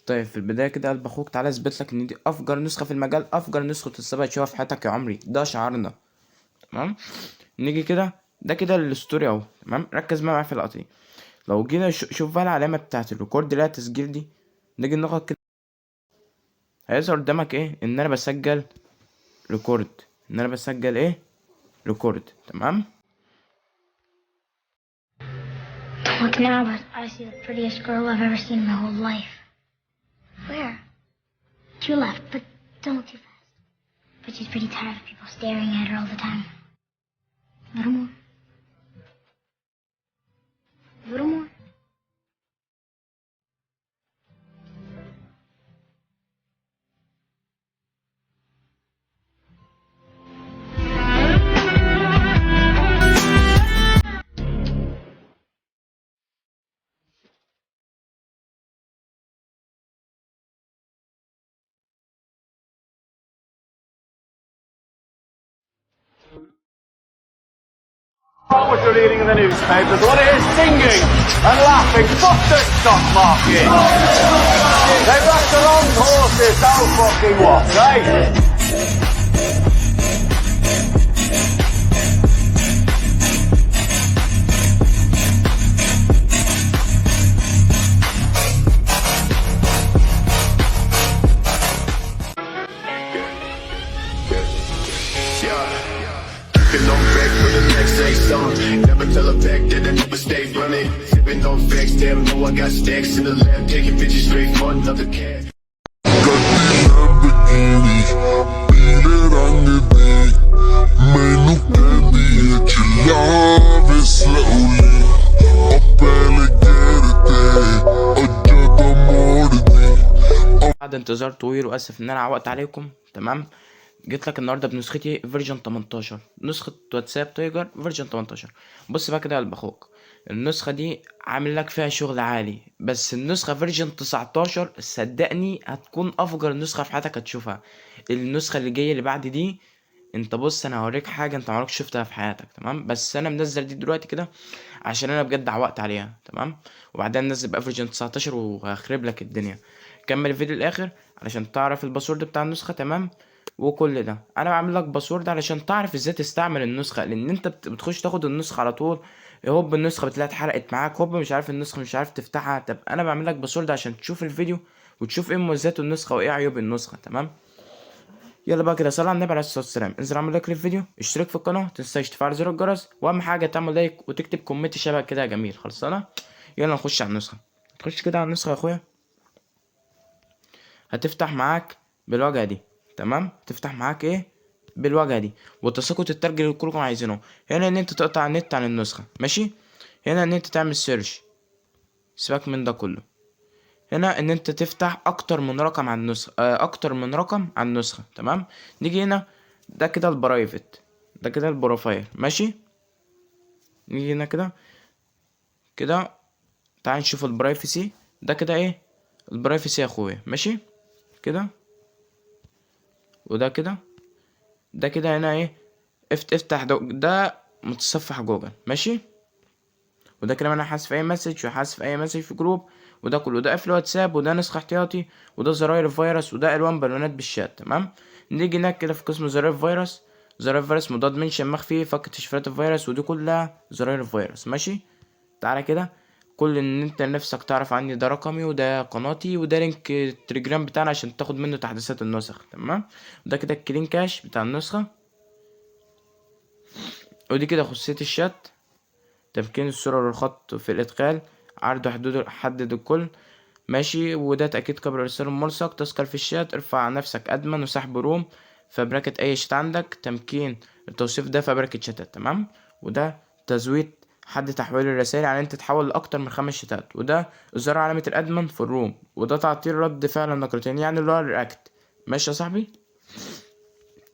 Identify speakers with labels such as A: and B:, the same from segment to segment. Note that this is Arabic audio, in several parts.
A: طيب في البداية كده قلب اخوك، تعالى اثبت لك ان دي افجر نسخة في المجال، افجر نسخة السبق تشوفها في حياتك يا عمري، ده شعارنا. تمام. نيجي كده، ده كده الستوري اهو. تمام، ركز معايا في اللقطة دي. لو جينا شوف بقى العلامة بتاعة الريكورد اللي هي التسجيل دي، نيجي نضغط كده، هيظهر قدامك ايه؟ ان انا بسجل ريكورد. ان انا بسجل ايه؟ ريكورد. تمام.
B: Look now, but I see the prettiest girl I've ever seen in my whole life. Where? To your left, but don't look too fast. But she's pretty tired of people staring at her all the time. A little more. A little more.
C: What you're reading in the newspapers, what it is singing and laughing, fuck the stock market. They back the wrong horses, so fucking what, eh?
D: Sipping on back for the next say something. Never tell a back that I never stay running. Sipping on facts, damn, know I got stacks in the lab. Taking pictures straight for another cat.
A: بعد انتظار طويل واسف ان انا عوقت عليكم. تمام. جيت لك النهارده بنسختي فيرجن 18، نسخه واتساب تايجر فيرجن 18. بص بقى كده يا قلب اخوك، النسخه دي عامل لك فيها شغل عالي، بس النسخه فيرجن 19 صدقني هتكون افجر نسخه في حياتك هتشوفها. النسخه اللي جايه اللي بعد دي، انت بص انا هوريك حاجه انت معرفش شفتها في حياتك. تمام، بس انا منزل دي دلوقتي كده عشان انا بجد عوقت عليها. تمام، وبعدين ننزل بقى فيرجن 19 وهخرب لك الدنيا. كمل الفيديو الاخر علشان تعرف الباسورد بتاع النسخه. تمام، وكل ده انا بعمل لك باسورد علشان تعرف ازاي تستعمل النسخه، لان انت بتخش تاخد النسخه على طول، هوب النسخه بتلاقيها اتحرقت معاك، هوب مش عارف النسخه مش عارف تفتحها. طب انا بعمل لك باسورد عشان تشوف الفيديو وتشوف ايه مميزات النسخه وايه عيوب النسخه. تمام، يلا بقى كده صلي على النبي عليه الصلاه والسلام. انزل اعمل لايك للفيديو، اشترك في القناه، متنساش تفعل زر الجرس، واهم حاجه تعمل لايك وتكتب كومنت شبه كده يا جميل. خلصانه؟ يلا نخش على النسخه. تخش كده على النسخه يا اخويا، هتفتح معاك بالواجهه دي. تمام، تفتح معاك ايه؟ بالواجهه دي، وتساقط الترجمه اللي كلكم عايزينه. هنا ان انت تقطع النت عن النسخه، ماشي. هنا ان انت تعمل سيرش، سيبك من ده كله. هنا ان انت تفتح اكتر من رقم عن النسخه، اكتر من رقم عن النسخه. تمام، نيجي هنا، ده كده البرايفت، ده كده البروفايل، ماشي. نيجي هنا كده كده، تعال نشوف البرايفسي. ده كده ايه؟ البرايفسي يا اخويا، ماشي كده. وده كده، ده كده هنا ايه؟ افتح ده متصفح جوجل، ماشي. وده كده انا حاسس في اي مسج وحاسس في اي مسج في جروب. وده كله ده قفل واتساب، وده نسخ احتياطي، وده زراير الفيروس، وده الوان بالونات بالشات. تمام، نيجي هناك كده في قسم زراير الفيروس، زراير الفيروس مضاد منشن مخفي فك تشفيرات الفيروس، ودي كلها زراير الفيروس، ماشي. تعالى كده، كل ان انت نفسك تعرف عني، ده رقمي وده قناتي وده لينك التليجرام بتاعنا عشان تاخد منه تحديثات النسخ. تمام، وده كده الكلين كاش بتاع النسخة، ودي كده خصوصية الشات، تمكين الصورة والخط في الإدخال، عرض حدود حدد الكل، ماشي. وده تأكيد قبل الإرسال الملصق، تذكر في الشات، ارفع نفسك أدمن وسحب روم فبراكة أي شات عندك، تمكين التوصيف ده فبراكة شتات. تمام، وده تزويد حد تحويل الرسائل، يعني انت تحول لأكتر من 5 شتات، وده إظهار علامة الأدمن في الروم، وده تعطيل رد فعل النقرتين يعني اللي هو الرياكت. ماشي يا صاحبي.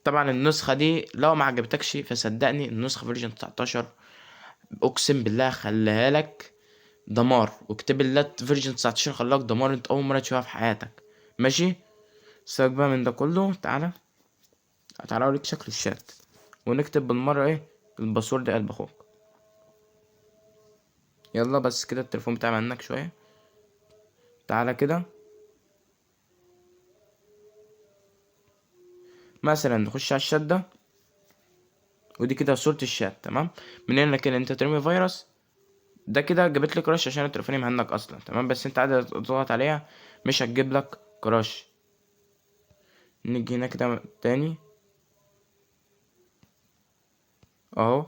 A: طبعا النسخة دي لو ما عجبتكش فصدقني النسخة فيرجن 19 اقسم بالله خليها لك دمار، واكتب الله فيرجن 19 خلاك دمار، انت اول مره تشوفها في حياتك، ماشي. سيبك بقى من ده كله، تعالى اوريك شكل الشات، ونكتب بالمره ايه الباسورد قلب اخوك. يلا بس كده التليفون بتاعي منك شويه. تعالى كده، مثلا نخش على الشات ده، ودي كده صورة الشات. تمام. من هنا كده انت ترمي فيروس، ده كده جابت لي كراش عشان التليفوني مهنج اصلا. تمام. بس انت عادي تضغط عليها مش هتجيب لك كراش. نيجي هنا كده تاني اهو،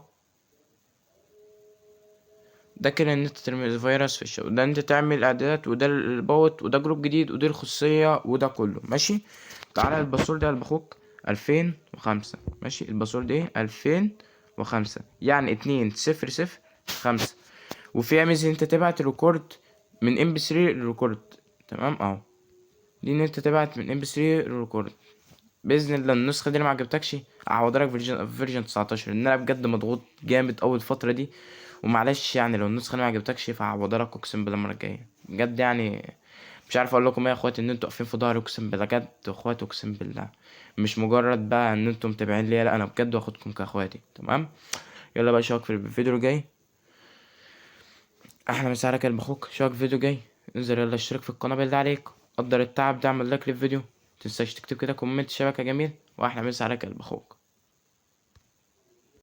A: ده كده ان انت ترمي الفيروس في الشبكة، وده انت تعمل اعدادات، وده البوت، وده جروب جديد، ودي الخصوصية، وده كله ماشي. تعالى الباسورد يا اخوك 2005. ماشي. الباسورد ايه؟ 2005 يعني 2005. وفيها ميزة انت تبعت ريكورد من ام بي 3 للريكورد. تمام اهو، دي ان انت تبعت من ام بي 3 للريكورد. باذن الله النسخه دي اللي ما عجبتكش اعوضلك فيرجن 19، ان انا بجد مضغوط جامد اول الفتره دي. ومعلش يعني لو النسخه اللي ما عجبتكش فهعوضلك اقسم بالله المره الجايه بجد يعني. مش عارف اقول لكم ايه يا اخواتي، ان انتوا واقفين في ظهري اقسم بالله بجد اخواتي، اقسم بالله مش مجرد بقى ان انتوا متابعين ليا، لا انا بجد واخدكم كاخواتي. تمام. يلا بقى اشوفك في الفيديو الجاي. احلى مسا عليك يا قلب اخوك، اشوفك في الفيديو الجاي. انزل يلا اشترك في القناه بالله عليك، قدر التعب ده، اعمل لايك للفيديو، متنساش تكتب كده كومنت شبكه جميل، واحلى مسا عليك يا قلب اخوك.